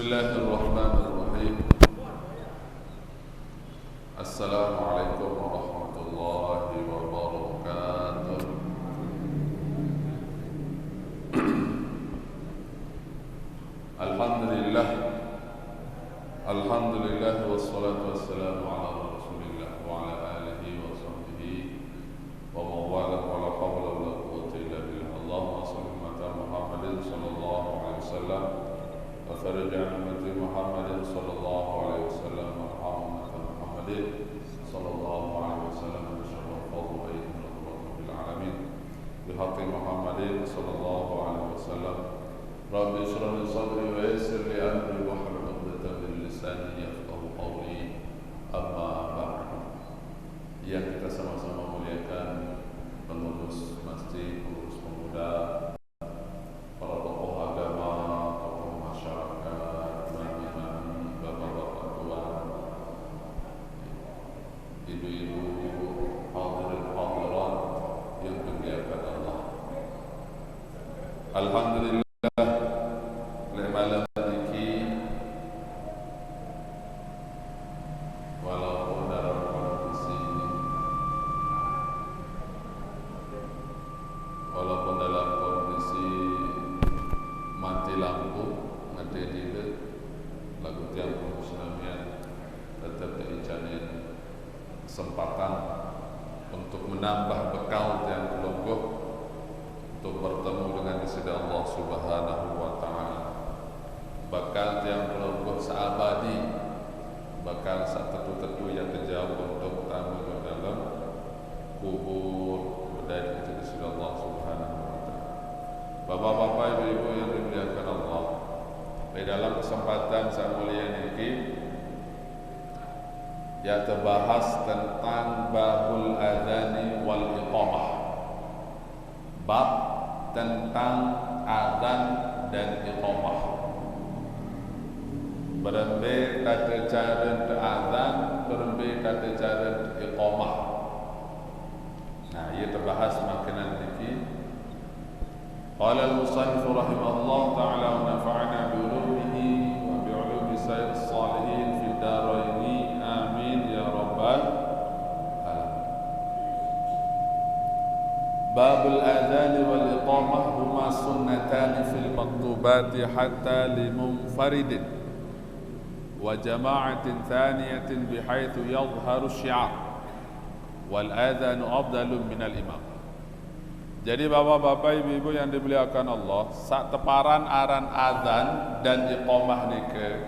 Bismillahirrahmanirrahim. Assalamualaikum warahmatullahi wabarakatuh. Alhamdulillah. Alhamdulillah wassalatu wassalamu ala Rasulillah wa ala alihi wa sahbihi wa mawala wa la hawla wa la quwwata illa billah. Allahumma shalli ala Muhammadin sallallahu alaihi wasallam wa farij an ummati Muhammadin sallallahu alaihi wasallam wa rahmatan Muhammadin sallallahu alaihi wasallam wa syarrul fadl ayyuhal rabbil alamin bi haqqi Muhammadin sallallahu alaihi wasallam. Rabbi shrah li sadri wa yassir li amri wahlul 'uqdatam min lisani yafqahu qawli. Amma ba'd. Yang kita sama-sama muliakan pengurus masjid, pengurus pemuda, para tokoh agama, tokoh masyarakat, imam-imam, bapak-bapak tua, ibu-ibu, hadirin hadirat yang dimuliakan Allah. Alhamdulillah. Malam ini walaupun dalam kondisi mati lampu, mati diri, lagu tiang pengusunamian tetap diicanin kesempatan untuk menambah bekal tiang pelonggoh untuk bertemu dengan sisi Allah Subhanahu wa Ta'ala. Bakal yang melonggoh seabadi, bakal saat tetu-tetu yang terjauh untuk tamu ke dalam kubur berdaya di sisi Allah Subhanahu wa Ta'ala. Bapak-bapak, ibu-ibu yang dimuliakan Allah, di dalam kesempatan saat mulia ini ya terbahas tentang babul adzani wal iqamah, bab tentang adzan dan iqamah. Berembe kata cara adzan, berembe kata cara iqamah. Nah, ia terbahas makanan ini. Qala al-musannif rahimahullah ta'ala wa nafa'ana bi ulumihi wa bi ulumi sayyidis salihin fi daraini amin ya rabbal alamin. Babul adzan wal iqamah huma sunnatan fil maktubati hatta limunfaridin wa jama'atin thaniyatin bihaitsu yadhharu syiar wal adzanu afdalu minal imam. Jadi bapak-bapak, ibu-ibu yang dimuliakan Allah, sak teparan aran adzan dan iqamah nike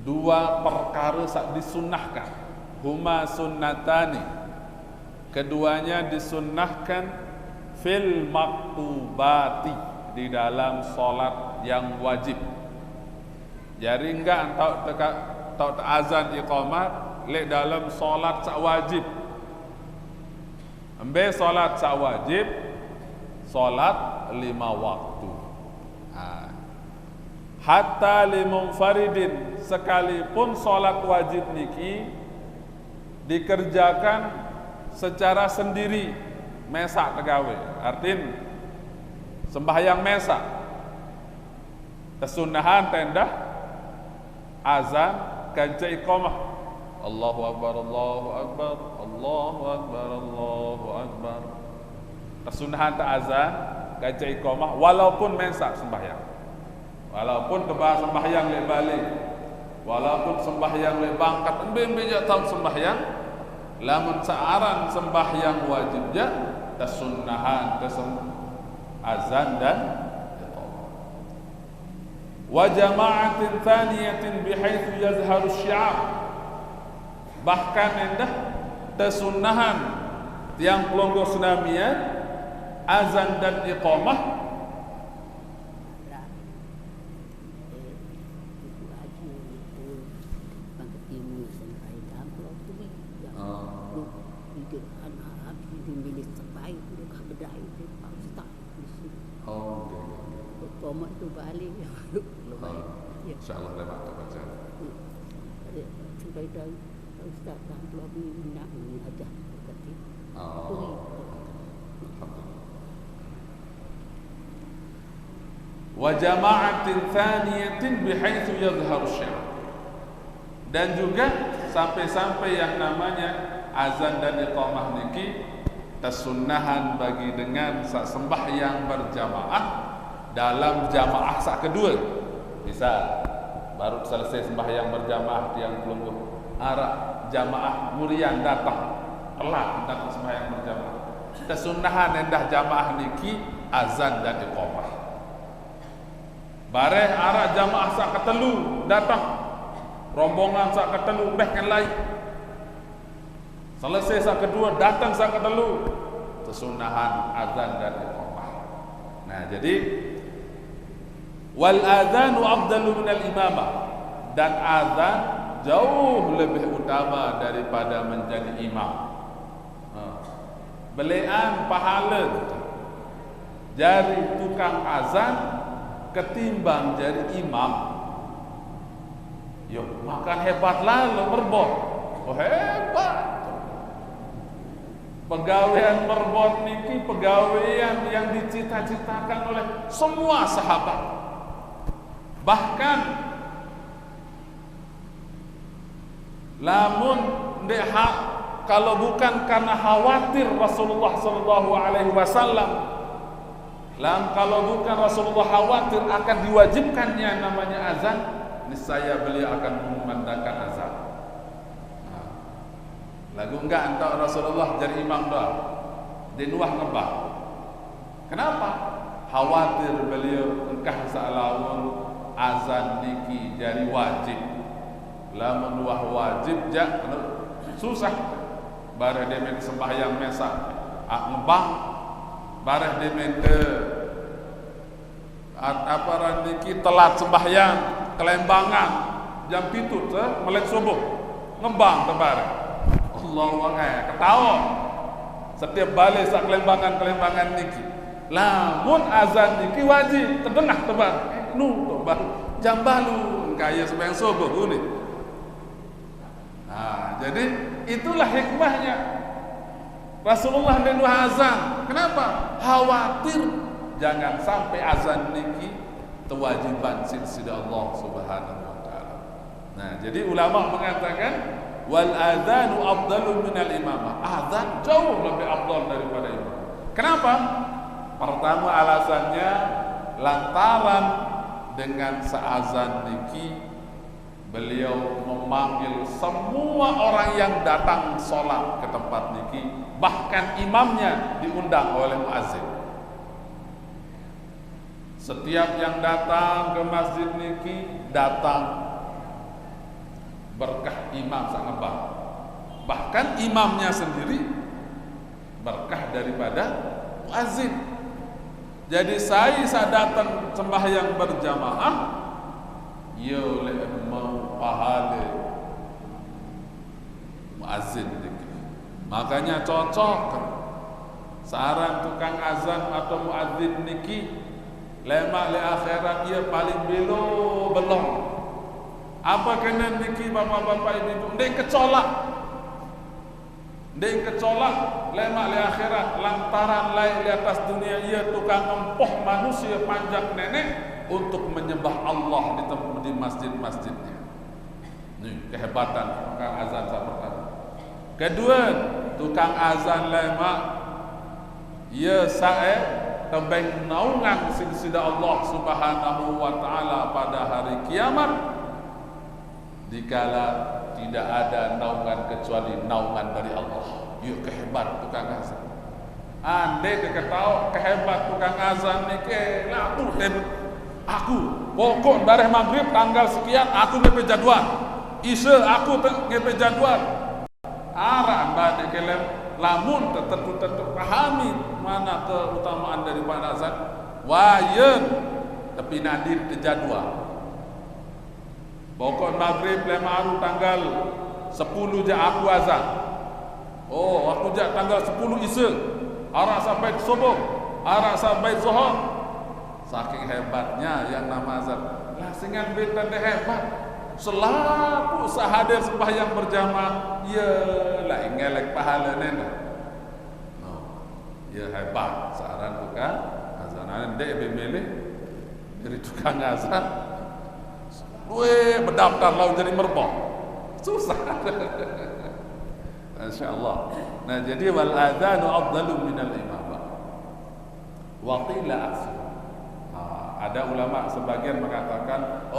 dua perkara sak disunnahkan, huma sunnatani, keduanya disunnahkan fil maktubati, di dalam salat yang wajib. Jadi enggak tau azan iqamah le dalam solat sak wajib. Ambil solat sak wajib, solat 5 waktu. Hatta limunfaridin, sekalipun solat wajib niki dikerjakan secara sendiri, mesak tegawe. Artin sembahyang mesak. Kesunahan tendah azan kanca iqamah. Allahu akbar, Allahu akbar, Allahu akbar, Allahu akbar. Kesunahan tak azan kanca iqamah walaupun mensak sembahyang. Walaupun kebah sembahyang le balik. Walaupun sembahyang le bangkat embe je tahu sembahyang. Lamun saaran sembahyang wajib je kesunahan azan dan wa jama'atin thaniyatin bihaitsu yazharu syiar, bahkan endah tesunnahan tiang pelonggo sunamian azan dan iqamah itu balik insyaallah lewat baca. Sampai dah Ustaz dah keluar minyak ini aja kata. wa jama'atin thaniyatin bihaitsu yadhharu syi'ar. Dan juga sampai-sampai yang namanya azan dan iqamah niki kesunnahan bagi dengan sembahyang berjamaah dalam jamaah sak kedua. Misal baru selesai sembahyang berjamaah tiang pelungguh arah jamaah murian datang telat datang sembahyang berjamaah. Kesunnahan endah jamaah niki azan dan iqamah. Bareh arah jamaah sak ketelu datang rombongan sak ketelu bahkan lain. Selesai sak kedua datang sak ketelu kesunahan azan dan iqamah. Nah, jadi wal adzanu afdalu minal imamah, dan azan jauh lebih utama daripada menjadi imam. Belean pahala jari tukang azan ketimbang jadi imam. Yo, makan hebatlah lo merbot. Oh hebat. Pegawaian merbot niki pegawaian yang dicita-citakan oleh semua sahabat. Bahkan lamun dehak kalau bukan karena khawatir Rasulullah sallallahu alaihi wasallam, kalau bukan Rasulullah khawatir akan diwajibkannya namanya azan, niscaya beliau akan mengumandangkan azan. Lagu enggak entah Rasulullah jadi imam dah di nuah ngebah. Kenapa? Khawatir beliau engkah salawun azan niki jadi wajib. Lamun nuah wajib jak susah. Bareh demen sembahyang mesak ngebah. Bareh demen apa niki telat sembahyang kelembangan jam 7 melek subuh ngembang tebareng. Allahu akbar, ketawa setiap balik sak kelembangan niki. Lamun azan niki wajib terdengar tebar. Nu baru jam balu kaya sembahyang subuh ni. Nah, jadi itulah hikmahnya Rasulullah dan azan. Kenapa? Khawatir jangan sampai azan niki kewajiban sisi Allah Subhanahu wa taala. Nah, jadi ulama mengatakan wal adzanu afdalu minal imamah. Azan jauh lebih afdal daripada imam. Kenapa? Pertama alasannya lantaran dengan seazan niki beliau memanggil semua orang yang datang sholat ke tempat niki, bahkan imamnya diundang oleh muazzin. Setiap yang datang ke masjid niki datang berkah imam sangat baik. Bahkan imamnya sendiri berkah daripada muazzin. Jadi saya datang sembahyang berjamaah, yo le mau pahala muazzin niki. Makanya cocok saran tukang azan atau muazzin niki lemak le akhirat ia paling belum. Apa kena niki bapak-bapak ibu-ibu? Ndek kecolak lemak li akhirat lantaran lain di atas dunia ia tukang empoh manusia panjang nenek untuk menyembah Allah di masjid-masjidnya. Ini kehebatan tukang azan pertama. Kedua, tukang azan lemak ia sae tebeng naungan sida Allah Subhanahu wa taala pada hari kiamat. Dikala tidak ada naungan kecuali naungan dari Allah. Yuk kehebat tukang azan. Andai dia ketahu kehebat tukang azan ni ke aku pokok bareh maghrib tanggal sekian aku ngepe jadwal. Isya aku ngepe jadwal. Arah bade kelem lamun tentu pahami mana keutamaan daripada azan. Wayen tapi nadir te jadwal. Pokok maghrib lemaru tanggal 10 je aku azan. Oh, aku jak tanggal 10 isya. Arah sampai subuh, arah sampai zuhur. Saking hebatnya yang nama azan. Lah singan betan dia hebat. Selaku sahadir sembahyang berjamaah, ya lah ngelek pahala nena. No. Ya hebat saran tukang azanan dek bemele Jadi tukang azan, berdaftar lalu jadi merbok, susah. Masya Allah. Nah jadi wal adzanu afdalu minal imamah. Wa qila aksu. Ada ulama sebagian mengatakan,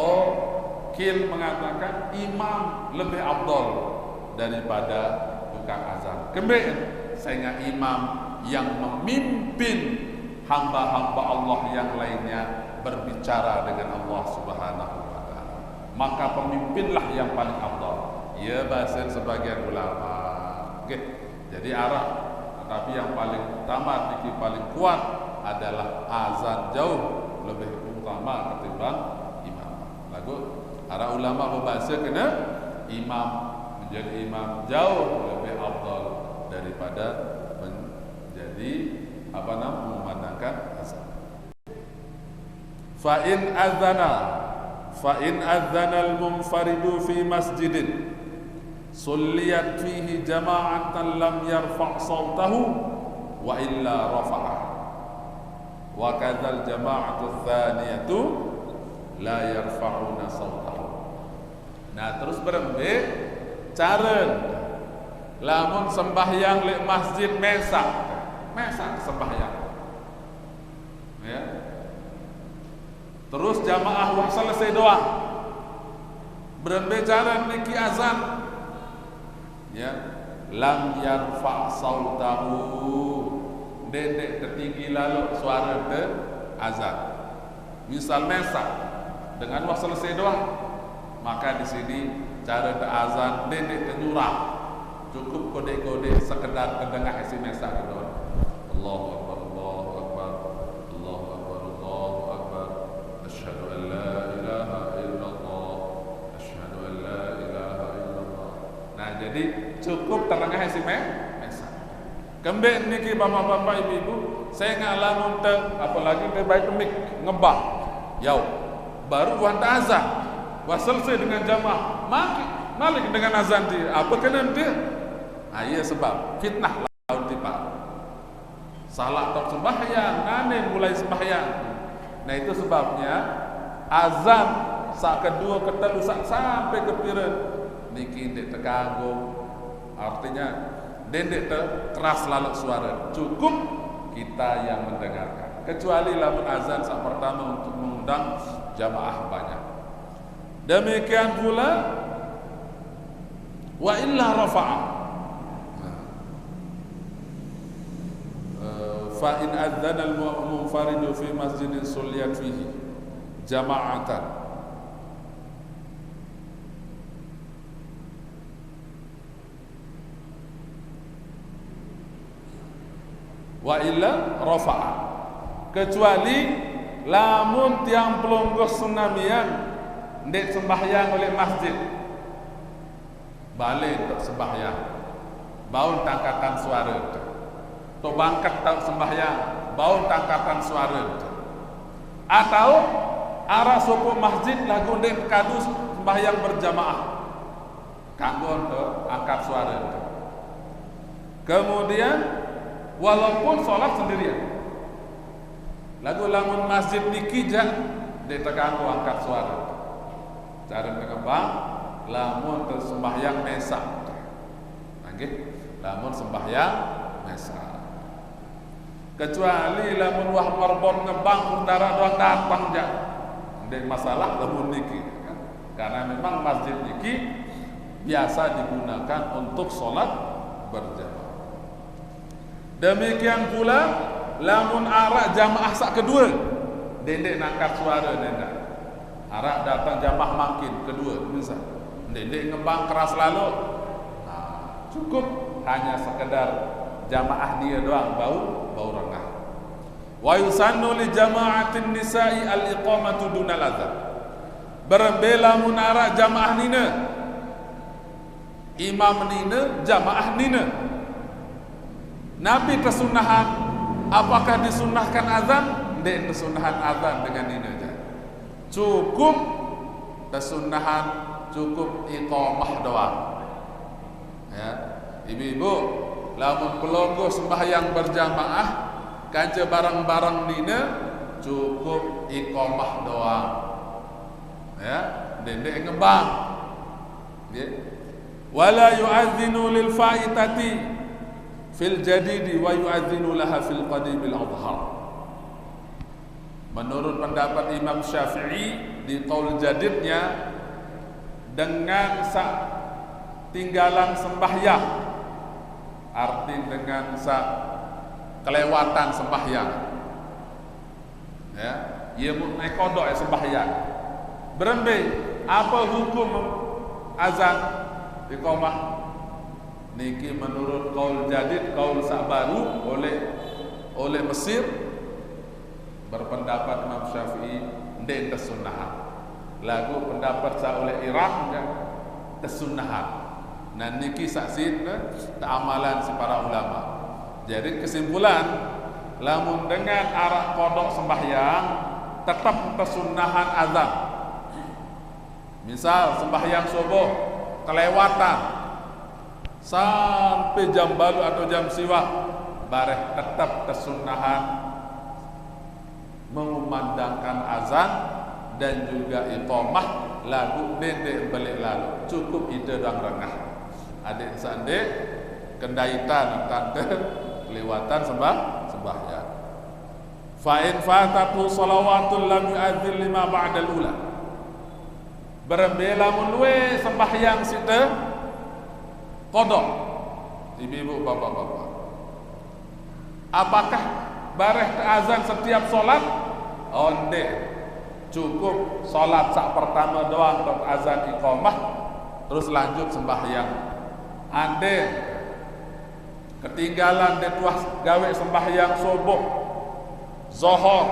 Kil mengatakan imam lebih afdal daripada tukang azan. Kemudian sehingga imam yang memimpin hamba-hamba Allah yang lainnya berbicara dengan Allah Subhanahu wa taala, maka pemimpinlah yang paling afdal. Ya bahasa sebagian ulama. Oke. Jadi arah, tetapi yang paling utama, yang paling kuat adalah azan jauh lebih utama ketimbang imam. Lagu arah ulama berbahasa kena imam menjadi imam jauh lebih afdal daripada menjadi memandangkan azan. Fa in adzana al-munfaridu fi masjidin sulliyat fihi jama'atan lam yarfa' sawtahu wa illa rafa'a wa kadzal jama'atu tsaniyatu la yarfa'una sawtahu. Nah terus berembe cara lamun sembahyang li masjid mesak sembahyang ya. Terus jamaah wah selesai doa berembe cara niki azan ya, lam yarfa' sautahu, dedek tertinggi lalu suara te azan. Misal mesak dengan waktu selesai doa, maka di sini cara te azan dedek tenyurah, cukup kode-kode sekedar kedengar isi mesak gitu. Allahu akbar, Allahu akbar, Allahu akbar, Allahu akbar. Asyhadu an la ilaha illallah, asyhadu an la ilaha illallah. Nah, jadi cukup terengah isi mesak. Kemudian niki bapak-bapak ibu-ibu, saya ngalamun apalagi te baik mik ngebah. Yau, baru wanta azan. Wah selesai dengan jamaah, malik dengan azan dia. Apa kena dia? Ah iya sebab fitnah lawan tiba. Salah tok sembahyang, nane mulai sembahyang. Nah itu sebabnya azan sak kedua ketelu sampai ke pireun niki ndek terganggu. Artinya ndek keras lalu suara. Cukup kita yang mendengarkan. Kecuali lamun azan sak pertama untuk mengundang jamaah banyak. Demikian pula wa illa rafa'a. Fa in adzana al-munfaridu fi masjidin sulliyat fihi jama'atan wa illa rafa'a, kecuali lamun tiang pelonggoh tsunamian ndek sembahyang oleh masjid balik untuk sembahyang bau tangkatan suara to bangkat tak sembahyang bau tangkatan suara atau arah suku masjid lagu ndek kadu sembahyang berjamaah kanggo untuk angkat suara. Kemudian walaupun sholat sendirian, lagu lamun masjid niki jak diteganggu angkat suara. Cara berkembang, lamun tersembahyang mesak, lagi, lamun sembahyang mesak. Kecuali lamun wah merbon ngebang utara doang datang jak, ndek masalah lamun niki, kan? Karena memang masjid niki biasa digunakan untuk sholat berjamaah. Demikian pula lamun arak jamaah sak kedua dendek nangkat suara dendek arak datang jamaah makin kedua misal dendek ngembang keras lalu cukup hanya sekedar jamaah dia doang bau rengah. Wa yusannu li jama'atin nisa'i al-iqamatu dunal adzan, berbela mun arak jamaah nina imam nina jamaah nina Nabi kesunahan, apakah disunahkan azan? Tidak kesunahan azan dengan ini aja. Cukup kesunahan, cukup iqamah doang. Ya, ibu-ibu, lamun pelonggo sembahyang berjamaah, kanca barang-barang nina, cukup iqamah doang. Ya, dendek ngembang. Ya. Wala yu'adzinu lil faitati fil jadidi wa yu'adzinu laha fil qadimil adhar. Menurut pendapat Imam Syafi'i di qaul jadidnya, dengan tinggalan sembahyang, arti dengan kelewatan sembahyang, ya, ia naik kodok sembahyang. Berembe, apa hukum azan iqamah? Niki menurut qaul jadid, qaul baru oleh Mesir, berpendapat Imam Syafi'i ndek kesunahan. Lagu pendapat oleh Irak dan kesunahan. Nah niki saksi amalan si para ulama. Jadi kesimpulan, lamun dengan arah kodok sembahyang tetap kesunahan azan. Misal sembahyang subuh kelewatan sampai jam baru atau jam siwak, bareh tetap kesunahan mengumandangkan azan dan juga iqamah lagu dendek balik lalu. Cukup ide dan rengah. Adik sandek kendaitan tante kelewatan sembahyang. Fa in fatatu salawatul lam yu'adzil lima ba'dal ula. Berbela munwe sembahyang sita qada. Ibu-ibu, bapak-bapak. Apakah bareh azan setiap solat? Onde. Cukup solat sak pertama doang untuk azan iqamah, terus lanjut sembahyang. Ande ketinggalan detuah gawe sembahyang subuh, zuhur,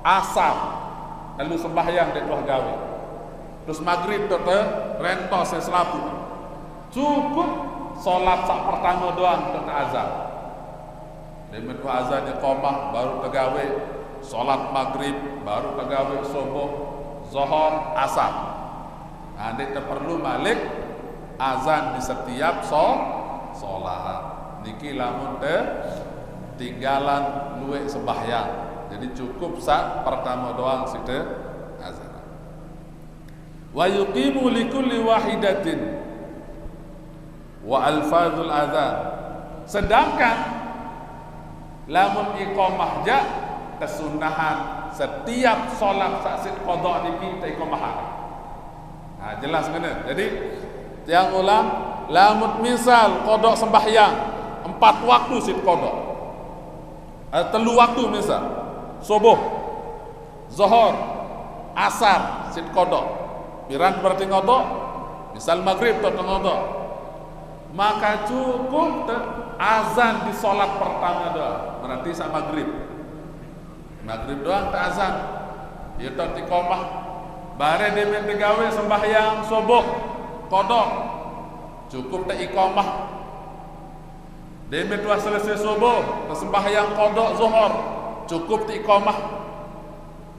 asar, lalu sembahyang detuah gawe, terus maghrib tetep rentos selapu. Cukup solat sak pertama doang untuk azan. Demet azan iqamah baru tegawe solat maghrib, baru tegawe subuh, zuhur, asar. Nah, ini perlu balik azan di setiap solat. Niki lamun tinggalan luwe sembahyang. Jadi cukup sak pertama doang sida azan. Wa yuqimu likulli wahidatin wa alfazul azan. Sedangkan lamun iqamah ja kesunahan setiap solat saksit qada niki iqamah. Nah, jelas kan? Jadi tiang ulang, lamun misal qada sembahyang 4 waktu sit qada. 3 waktu misal subuh, zuhur, asar sit qada. Piran berarti qada? Misal maghrib atau qada. Maka cukup azan di solat pertama doang. Berarti sak maghrib. Maghrib doang tak azan. Ya tak iqamah. Bare demen tegawe sembahyang subuh qada. Cukup tak iqamah. Demen tuah selesai subuh, sembahyang qada zuhur. Cukup tak iqamah.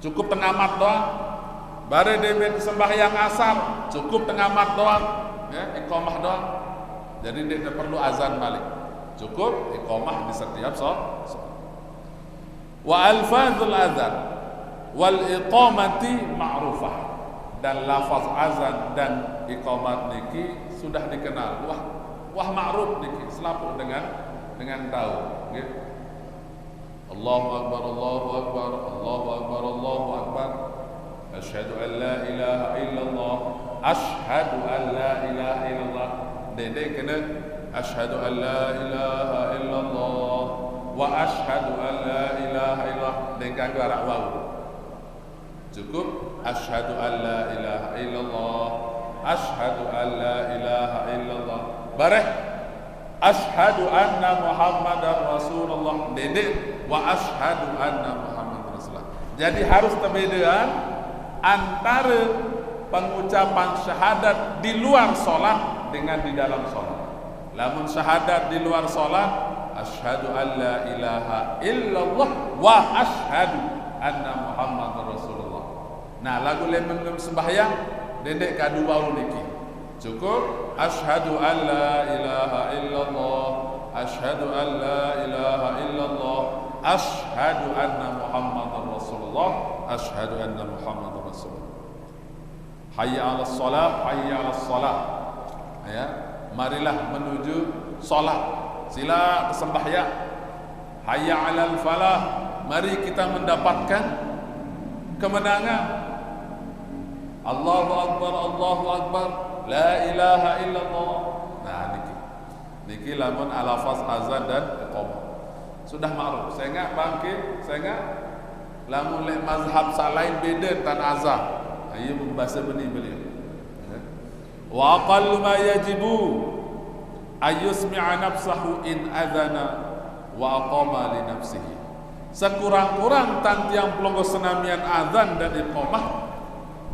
Cukup tengamat doang. Bare demen sembahyang asar, cukup tengamat doang. Ya, iqamah doang. Jadi tidak perlu azan balik. Cukup iqamah di setiap solat. Wa alfazul azan wal iqamati ma'rufah, dan lafaz azan dan iqamat niki sudah dikenal. Wah ma'ruf niki selalu dengan tahu, nggih. Allahu akbar, Allahu akbar, Allahu akbar, Allahu akbar. Asyhadu an la ilaha illallah, asyhadu an la ilaha illallah. Dede kena asyhadu an la ilaha illallah wa asyhadu an la ilaha illallah dengan garak waw. Cukup asyhadu an la ilaha illallah, asyhadu an la ilaha illallah. Bareh asyhadu anna Muhammadar Rasulullah. Dede wa asyhadu anna Muhammadar Rasulullah. Jadi harus perbedaan antara pengucapan syahadat di luar solat dengan di dalam solat. Lamun syahadat di luar solat, asyhadu an la ilaha illallah wa asyhadu anna Muhammadar Rasulullah. Nah, lagu lemeng sembahyang dedek kadu wau niki. Cukup asyhadu an la ilaha illallah, asyhadu an la ilaha illallah, asyhadu anna Muhammadar Rasulullah. illallah, asyhadu anna Muhammadar Rasulullah. Hayya 'alas shalah, hayya 'alas shalah. Ya, marilah menuju salat. Sila sembahyang. Hayya 'alal falah. Mari kita mendapatkan kemenangan. Allahu akbar, Allahu akbar, la ilaha illallah. Nah, niki lamun alafaz azan dan iqamah. Sudah maklum. Saya ingat bangkit, saya ingat lamun lek mazhab salain beda tan azan. Ia bahasa benih beliau. Wa aqallu ma yajibu ayyusmi'a nafsahu in adhana wa aqama li nafsihi. Sekurang-kurang tantiang pelonggo senamian azan dan iqamah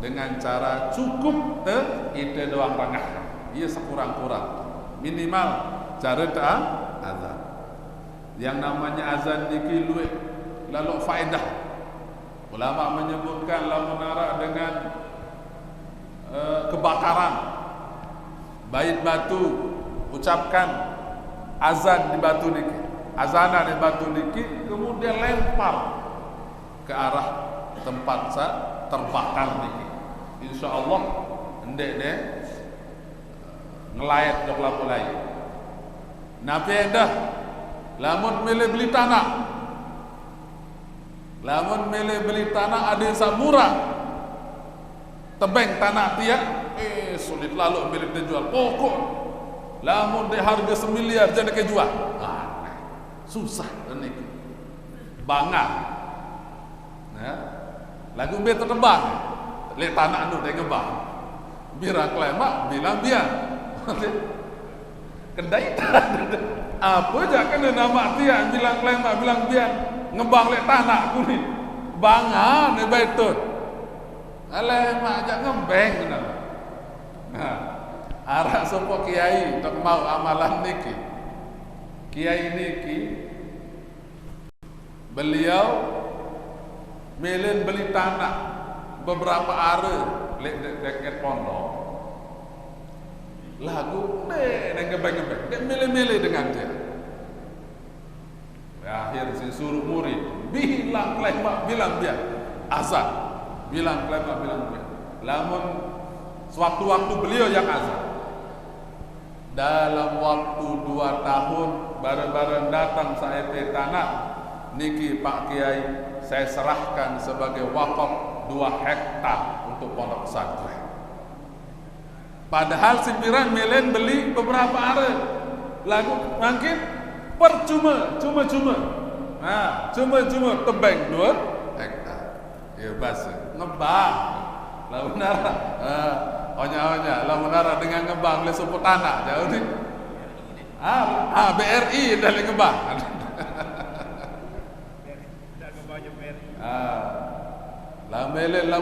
dengan cara cukup itu doang rangah. Ia sekurang-kurang minimal cara azan. Yang namanya azan niki luwih lalu faedah. Ulama menyebutkan lamun nara dengan kebakaran bait batu, ucapkan azan di batu niki, azanan di batu niki, kemudian lempar ke arah tempat terbakar niki. Insyaallah endek deh ngelayat jok lapu lain. Nabi endah lamun milih beli tanah, lamun milih beli tanah ada yang murah, tebeng tanah tiap sulit lalu milih dijual pokok. Lamun di harga 1 miliar jadi kejual, susah ini bangga. Nah, lagu be terbang, lihat tanah nu dia ngebang, biar klemak bilang biar, kedai apa aja kena nama tiang bilang klemak bilang biar ngebang lihat tanah aku ni, bangga ni betul. Alemak aja ngembeng benar. Nah, arah sopo kiai untuk mau amalan niki. Kiai niki beliau milih beli tanah beberapa are dekat pondok. Lagu dan ngebeng-ngebeng, dia milih-milih dengan dia. Akhir si suruh murid bilang klemak bilang biar azan. Bilang klemak bilang biar. Lamun sewaktu-waktu beliau yang azan. Dalam waktu 2 tahun bareng-bareng datang saya ke tanah niki Pak Kiai, saya serahkan sebagai wakaf 2 hektar untuk pondok pesantren. Padahal simpiran melen beli beberapa are. Lagu mungkin percuma, cuma-cuma. Nah, cuma-cuma tebeng 2 hektar. Ya bahasa ngebang. Lalu nara, onya-onya, lalu nara dengan ngebang le suku tanah jauh ni. BRI dari ngebang. Lah melen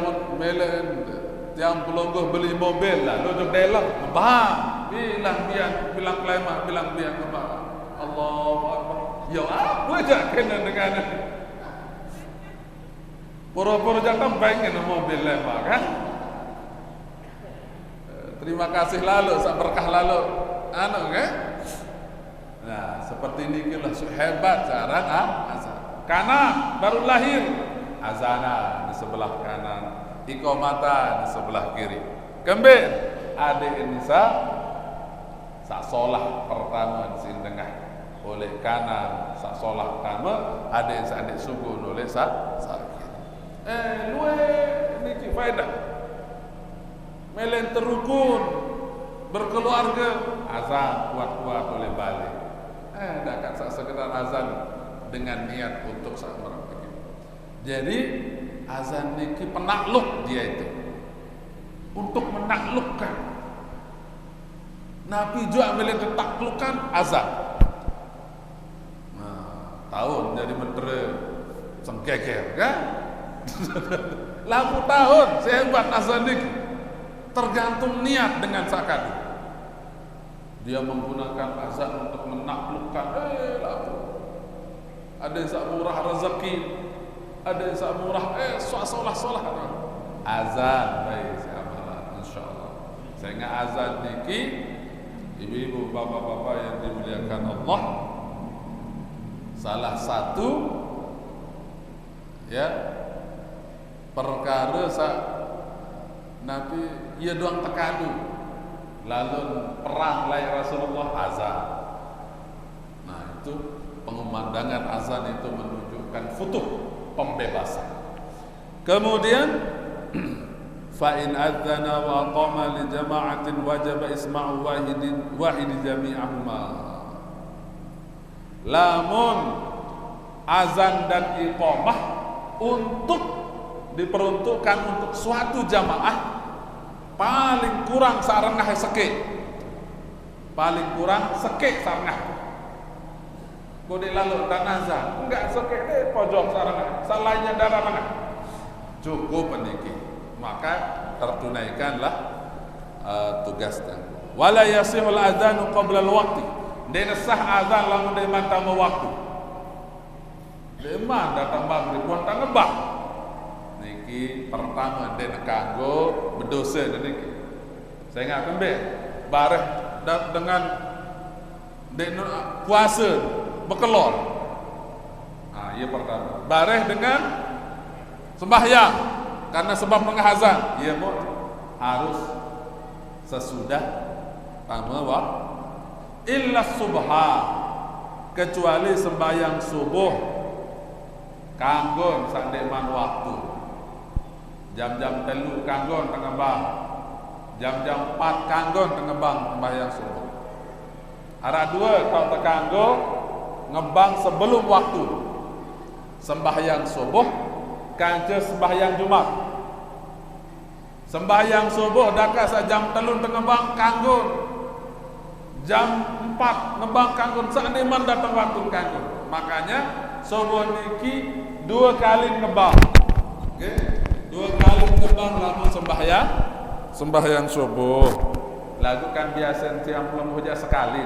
yang pelonggoh beli mobil lah, duduk dalam ngebang, bilang klemak, bilang biar ngebang. Allahu Akbar. Ya apa aja kena dengan pura-pura jangan pengen mobil lempar kan? Terima kasih lalu, sak berkah lalu, kan? Nah, seperti ini kita hebat cara azan. Kanan baru lahir, azana di sebelah kanan, iqamatan di sebelah kiri. Kembali adik ini sak solah pertama di sini tengah oleh kanan, sak solah pertama adik subuh oleh sak kiri. Luwe niki faedah. Melen terukun berkeluarga, azan kuat-kuat oleh balik. Dak sak sekedar azan dengan niat untuk sak merapati. Jadi azan niki penakluk dia itu. Untuk menaklukkan. Nabi juga melen ditaklukkan azan. Nah, tahun jadi menteri sengkeker kan? Lalu tahun sehebat azan ini tergantung niat dengan sakadu. Dia menggunakan azan untuk menaklukkan lalu. Ada yang murah rezeki, ada yang murah solah azan baik amalan insyaallah. Sehingga azan niki ibu-ibu bapak-bapak yang dimuliakan Allah, salah satu ya perkara sa Nabi ia doang tekadu lalu perang lai Rasulullah azan. Nah itu pengumandangan azan itu menunjukkan futuh, pembebasan. Kemudian fa in adzana wa qama li jama'atin wajaba isma'u wahid jami'ahuma. Lamun azan dan iqamah untuk diperuntukkan untuk suatu jamaah paling kurang sarengah seke, paling kurang seke sarengah. Kode lalu dan azan enggak seke deh pojok sarengah, salahnya darah mana cukup peniki, maka tertunaikanlah tugasnya. Wala yasihul adzanu qabla al-waqti, den sah azan lamun de mantama waktu. Deman datang maghrib pun tak ngebak. Niki pertama den kanggo berdosa niki. Saya ingat kembe bareh dengan den puasa bekelor. Nah, iya pertama. Bareh dengan sembahyang karena sebab tengah azan. Iya bu, harus sesudah tama waktu. Illa subha, kecuali sembahyang subuh kanggon sandeman waktu. Jam-jam 3 kanggon tengah bang, jam-jam 4 kanggon tengah bang sembahyang subuh. Arah 2 kau tekanggo ngebang sebelum waktu sembahyang subuh kanca sembahyang Jumat. Sembahyang subuh daka sa jam 3 tengah bang kanggon, jam 4 ngebang kanggon sandeman datang waktu kanggon. Makanya subuh niki 2 kali ngebang. Okay? 2 kali ngebang lama sembahyang subuh. Lagu kan biasa tiang belum hujan sekali,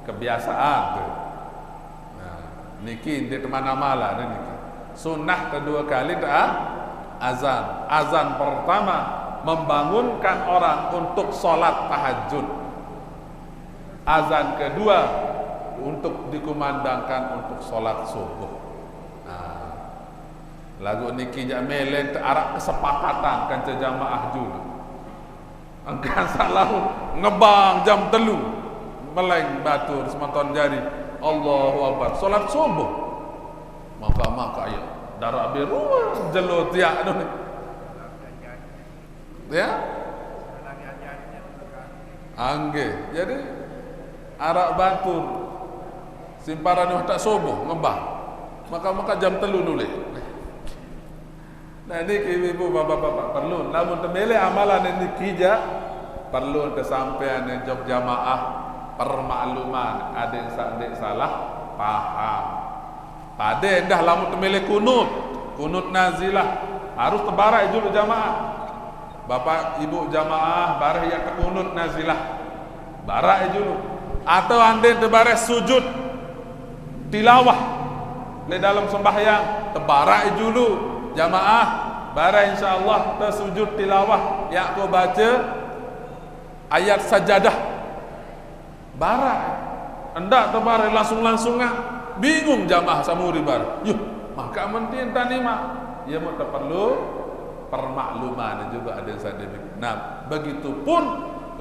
kebiasaan tuh. Nah, niki di mana-mana lah niki. Sunnah kedua kali azan. Azan pertama membangunkan orang untuk sholat tahajud. Azan kedua untuk dikumandangkan untuk sholat subuh. Nah, lagu niki jamelen arah kesepakatan kan jamaah dulu. Angkat salah ngebang jam 3 meleng batur semonton jari Allahu Akbar sholat subuh. Maka ya darah biru jelut ya aduh. Ya angge jadi arak batur simparan tak subuh ngembang maka jam 3 dulu. Nah ini ibu bapak-bapak perlu namun temele amalan ini kija perlu kesampaian yang jog jamaah permakluman adik salah paham pada endah lamun temele kunut nazilah harus tebarai dulu jamaah bapak ibu jamaah barah yang kunut nazilah barai dulu atau ande tebarai sujud tilawah di dalam sembahyang tebarai dulu jamaah bara insyaallah tersujud tilawah yang aku baca ayat sajadah bara hendak terbara langsung-langsungan bingung jamaah samuri bara yuh maka mentin tanima ia mau perlu permakluman juga ada sadar. Nah begitupun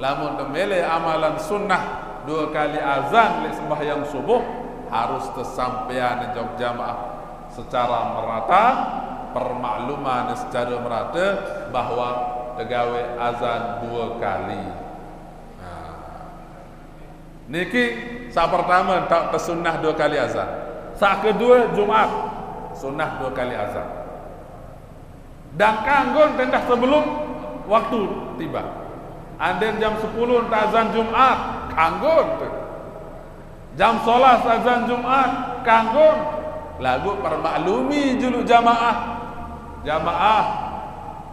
lamun temele amalan sunnah 2 kali azan le sembahyang subuh harus tersampaian jog jamaah secara merata permakluman secara merata bahwa tegawe azan 2 kali. Nah, niki sa pertama tak sunnah 2 kali azan. Sa kedua Jumat sunnah 2 kali azan. Dan kanggon tendah sebelum waktu tiba. Anden jam 10 azan Jumat kanggon. Jam 11 azan Jumat kanggon. Lagu permaklumi dulu jamaah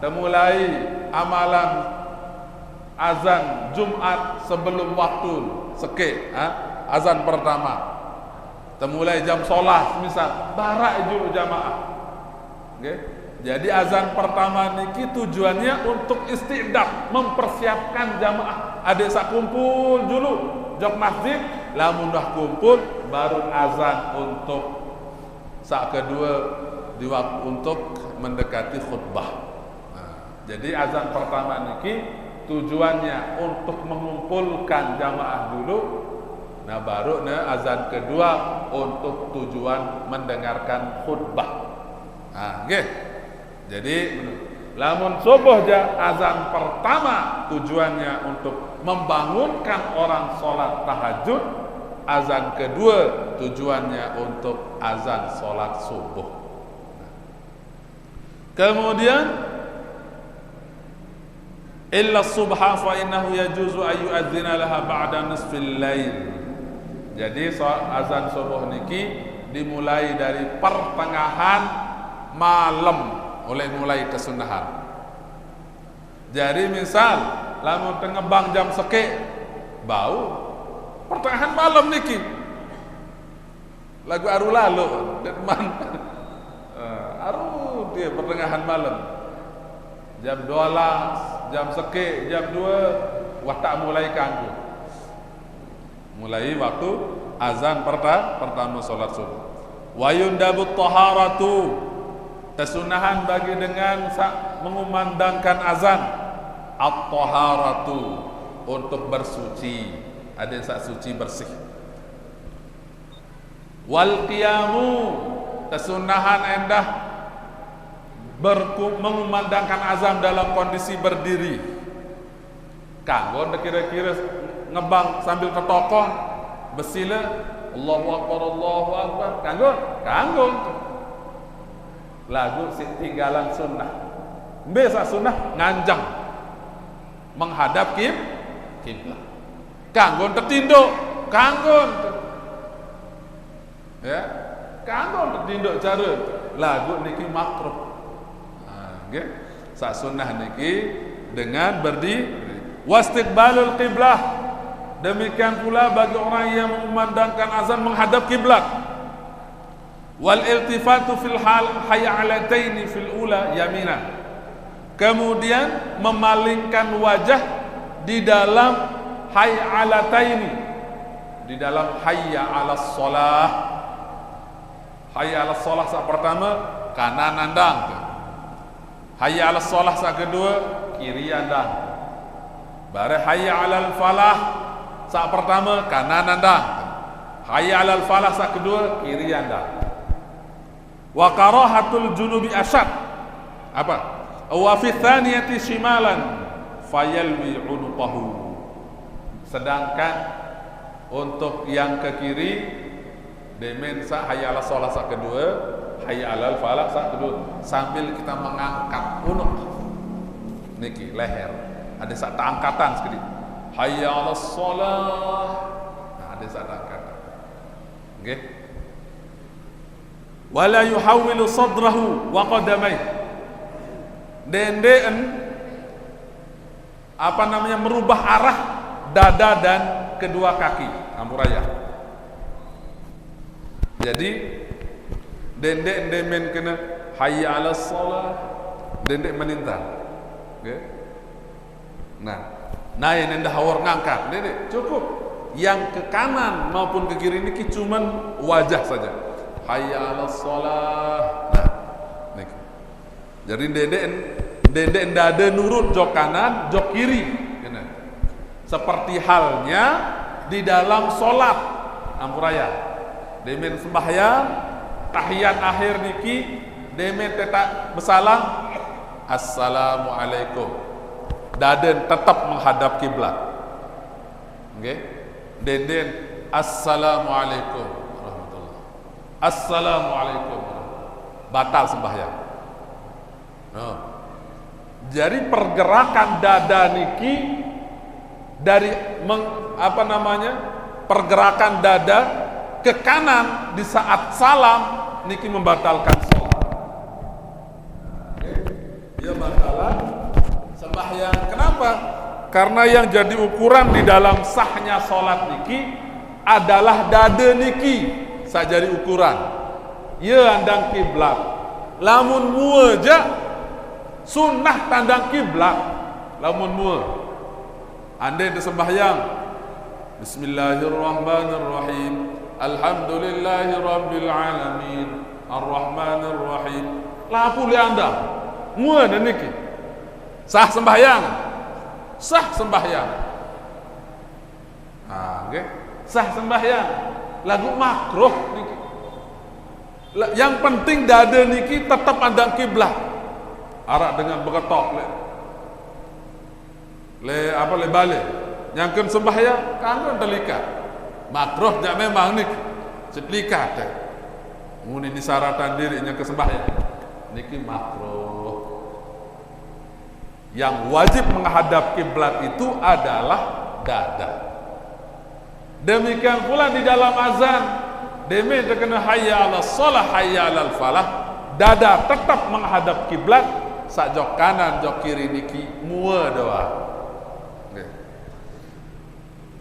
temulai amalan azan Jumat sebelum waktu seke azan pertama temulai jam solat misal barak dulu jamaah. Okay? Jadi azan pertama niki tujuannya untuk istiqdam mempersiapkan jamaah adik sak kumpul dulu jok masjid lamun dah kumpul baru azan untuk sak kedua untuk mendekati khutbah. Jadi azan pertama niki tujuannya untuk mengumpulkan jamaah dulu. Nah baru azan kedua untuk tujuan mendengarkan khutbah. Nggih. Jadi lamun subuh azan pertama tujuannya untuk membangunkan orang sholat tahajud. Azan kedua tujuannya untuk azan sholat subuh. Kemudian illa subha fa innahu yajuzu ay yu'adzina laha ba'da nisfil lail. Jadi azan subuh niki dimulai dari pertengahan malam, mulai kesunahan. Jadi misal lamun tengebang jam seke bau pertengahan malam niki lagu aru lalu teman aru dia pertengahan malam jam 12 jam seke jam 2 watak mulai kanggu mulai waktu azan pertama salat subuh. Wa yundabut taharatu, kesunahan bagi dengan mengumandangkan azan at-taharatu untuk bersuci, ada yang suci bersih. Wal qiyamu, kesunahan endah mengumandangkan azan dalam kondisi berdiri. Kanggo kira-kira ngebang sambil ketokon besila Allahu Akbar kanggo lagu tinggalan sunnah. Biasa sunnah nganjang menghadap kiblat. Kanggo tertinduk, ya, kanggo tertinduk cara lagu niki makruh. Nggih, sak sunnah niki dengan berdiri. Wastiqbalul qiblah, demikian pula bagi orang yang memandangkan azan menghadap kiblat. Wal iltifatu fil hal hayalataini fil ula yaminan, kemudian memalingkan wajah di dalam hayalataini, di dalam hayya 'alas shalah. Hayya 'alas shalah sak pertama kanan andang, hayya 'alas shalah sak kedua kiri andang. Bare hayya 'alal falah sak pertama kanan andang, hayya 'alal falah sak kedua kiri andang. Wa karahatul junubi asyad, apa? Wa fi tsaniyati shimalan fayalwi 'unuqahu. Sedangkan untuk yang ke kiri demen sak hayya 'alal shalah sak kedua, hayya 'alal falah sak kedua, sambil kita mengangkat unuq niki leher. Ada satu angkatan sedikit. Hayya 'alas shalah. Nah, ada satu angkatan. Nggih. Wala yuhawwilu sadrahu wa qadamai. Dendeen merubah arah dada dan kedua kaki, ampuraya. Jadi dendek demen kena hayya 'alas shalah, dendek menintang. Nggih. Nah yang anda hawar ngangkat, dede cukup. Yang ke kanan maupun ke kiri ini cuman wajah saja. Hayya 'alas shalah. Nah, niki. Jadi dede dada nurut jok kanan, jok kiri. Kena. Seperti halnya di dalam solat, ampuraya. Demen sembahyang, tahiyat akhir niki, demen tetap bersalam, assalamualaikum. Daden tetap menghadap kiblat. Nggih. Deden assalamualaikum warahmatullahi. Assalamualaikum. Batal sembahyang. Nah. Jadi pergerakan dada niki dari pergerakan dada ke kanan di saat salam niki membatalkan salat. Ya batalan sembahyang. Kenapa? Karena yang jadi ukuran di dalam sahnya sholat niki adalah dada niki sajadi ukuran. Ya andang kiblat. Lamun muaja sunnah tandang kiblat. Lamun mua. Andai sembahyang. Bismillahirrahmanirrahim. Alhamdulillahi rabbil alamin. Ar-Rahmanir Rahim. Lapu li anda. Mua niki. Sah sembahyang. Sah sembahyang. Nggih. Sah sembahyang. Lagu makruh niki. Yang penting dada niki tetap andang kiblat. Arak dengan bergetok le balik. Yang kan sembahyang kangen telikat. Makruh jak memang niki. Setelikat teh. Muni disaratan diri yang ke sembahyang. Niki makruh. Yang wajib menghadap kiblat itu adalah dada. Demikian pula di dalam azan, demi terkena hayya 'alas shalah hayya 'alal falah, dada tetap menghadap kiblat, sak jok kanan jok kiri niki mua doa. Okay.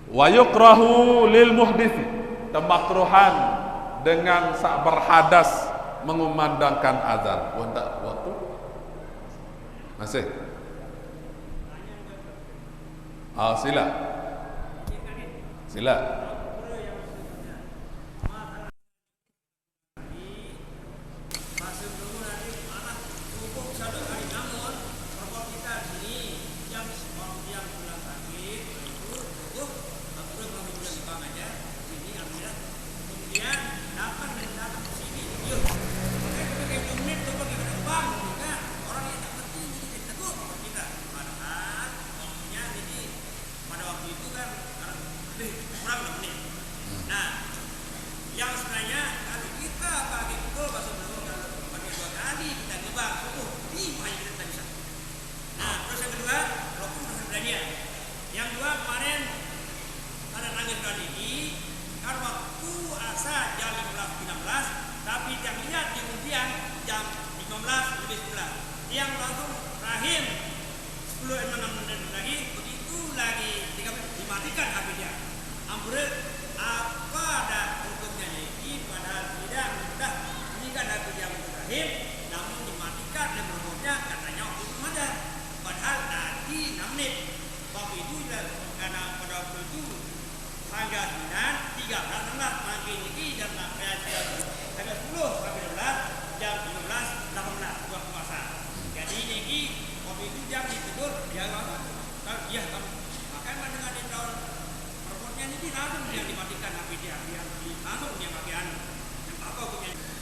Wa yukrahu lil muhditsi, temakruhan dengan sak berhadas mengumandangkan azan. Wanda waktu masih. Sila. Sila.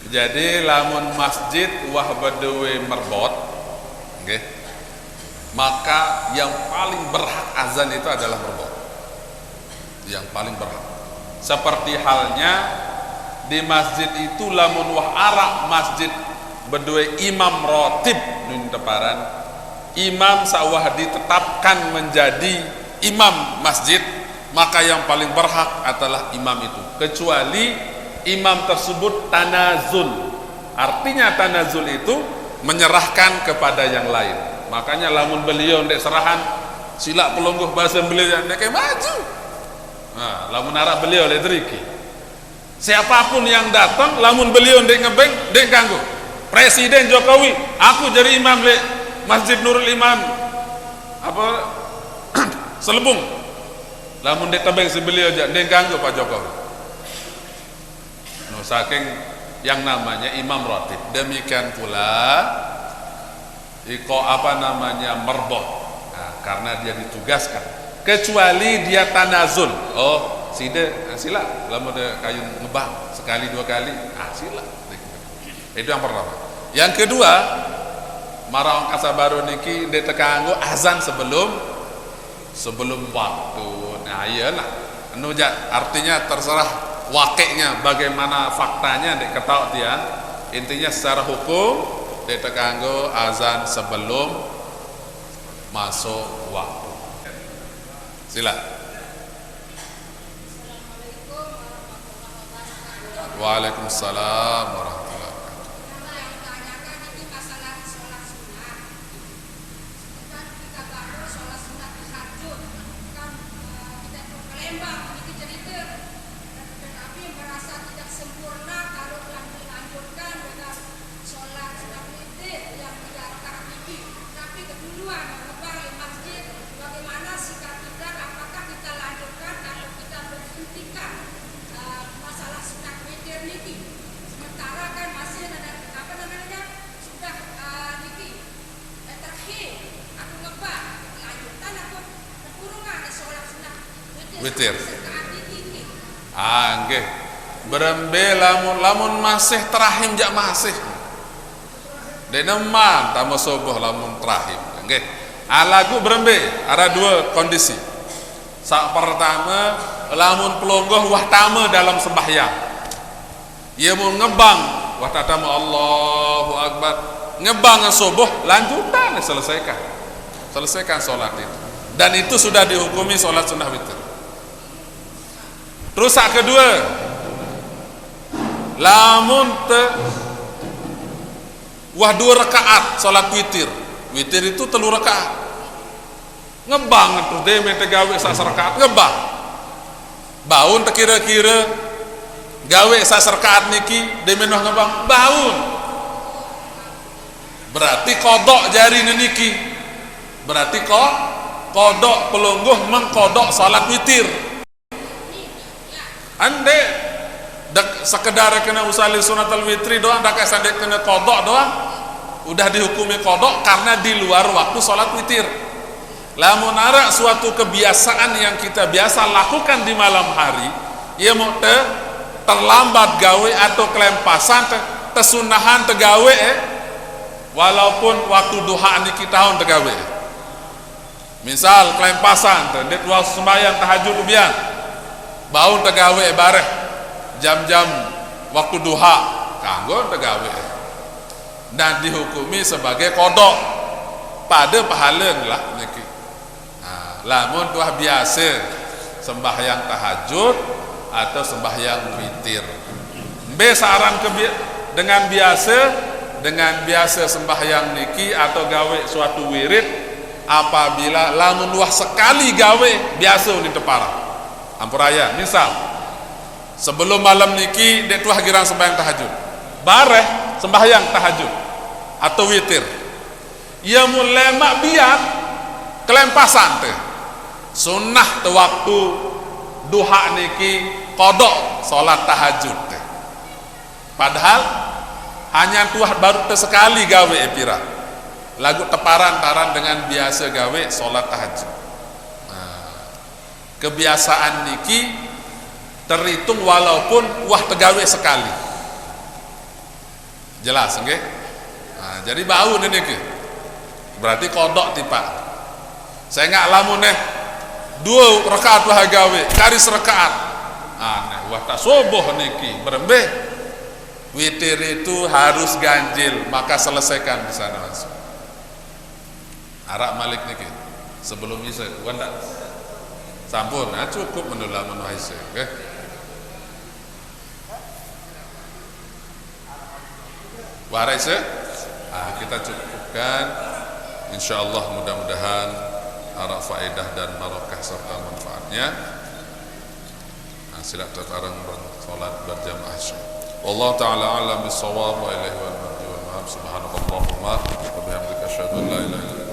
Jadi lamun masjid wah bedewe merbot, okay, maka yang paling berhak azan itu adalah merbot. Yang paling berhak. Seperti halnya di masjid itu lamun wah arak masjid bedewe imam rotib nun teparan, imam sawah ditetapkan menjadi imam masjid, maka yang paling berhak adalah imam itu. Kecuali imam tersebut tanazul. Artinya tanazul itu menyerahkan kepada yang lain. Makanya lamun beliau ndek serahan sila pelungguh bahasa beliau ndek maju. Nah, lamun arah beliau le driki. Siapapun yang datang lamun beliau ndek ngebeng ndek ganggu. Presiden Jokowi, aku jadi imam le Masjid Nurul Iman apa Selebung. Lamun ndek tebeng si beliau ndek ganggu Pak Jokowi. Saking yang namanya imam ratib. Demikian pula merbot, nah, karena dia ditugaskan, kecuali dia tanazul. Oh sila lamun ada kayu ngebang sekali dua kali, sila. Itu yang pertama. Yang kedua, marang kasabaru niki ndek tekanggo azan sebelum waktu. Nah iyalah anu artinya terserah wakilnya bagaimana faktanya dek ketahui dia. Intinya secara hukum dek tekanggo azan sebelum masuk waktu. Sila. Waalaikumsalam warahmatullahi wabarakatuh. Masalah sunat witir niki, sementara witir. Nggih. Berembe lamun masih terahim jak masih. Deneman tamu subuh lamun terahim. Nggih. Lagu berembe ada dua kondisi. Sak pertama lamun pelonggoh wah tama dalam sembahyang. Ia mau ngebang wah tama Allahu Akbar. Ngebang subuh lanjutan selesaikan sholat itu. Dan itu sudah dihukumi sholat sunnah witir. Terus sak kedua, lamun wah 2 rakaat sholat witir. Witir itu 3 rakaat. Ngebang terus dia minta gawe sak rakaat ngebang. Baun kira-kira gawe sak rakaat niki dia menoh ngebang baun. Berarti kodok jari niki. Berarti kodok pelungguh mengkodok salat witir. Ande sekedar kena usali sunatul witri doang, dak sande kena kodok doang, udah dihukumi kodok karena di luar waktu salat witir. Lamun ara suatu kebiasaan yang kita biasa lakukan di malam hari, ia mau terlambat gawe atau kelempasan tesunahan tegawe walaupun waktu duha niki tahun tegawe. Misal kelempasan dit waktu sembahyang tahajud ubian baun tegawe bareh jam-jam waktu duha kanggo tegawe dan dihukumi sebagai kodok pada pahala lah niki. Lamun tuah biasa sembahyang tahajud atau sembahyang witir. Saran dengan biasa sembahyang niki atau gawe suatu wirid apabila lamun wah sekali gawe biasa ni tepara. Ampuraya misal sebelum malam niki dek tuah girang sembahyang tahajud. Bareh sembahyang tahajud atau witir. Ia mulai mak biar kelempasan teh. Sunnah te waktu duha niki kodok salat tahajud teh. Padahal hanya tuah baru sekali gawe pira. Lagu teparan dengan biasa gawe salat tahajud. Kebiasaan niki terhitung walaupun wah tegawe sekali. Jelas nggih? Jadi bau niki. Berarti kodok tipa. Saya nggak lamun 2 rakaat wah gawe, kari serakaat. Wah tak subuh niki berembeh. Witir itu harus ganjil, maka selesaikan di sana langsung. Arak malik niki sebelum isya, wanda sampun, cukup mendulah menuai isya, okay? Warai isya, kita cukupkan. Insyaallah mudah-mudahan arak faedah dan barokah serta manfaatnya. Sila tertarang bersolat berjamaah isya. Wallahu ta'ala a'lam bis-shawab wa ilaihi wal marji wal ma'ab. Subhanakallahumma wa bihamdika asyhadu an la ilaha illa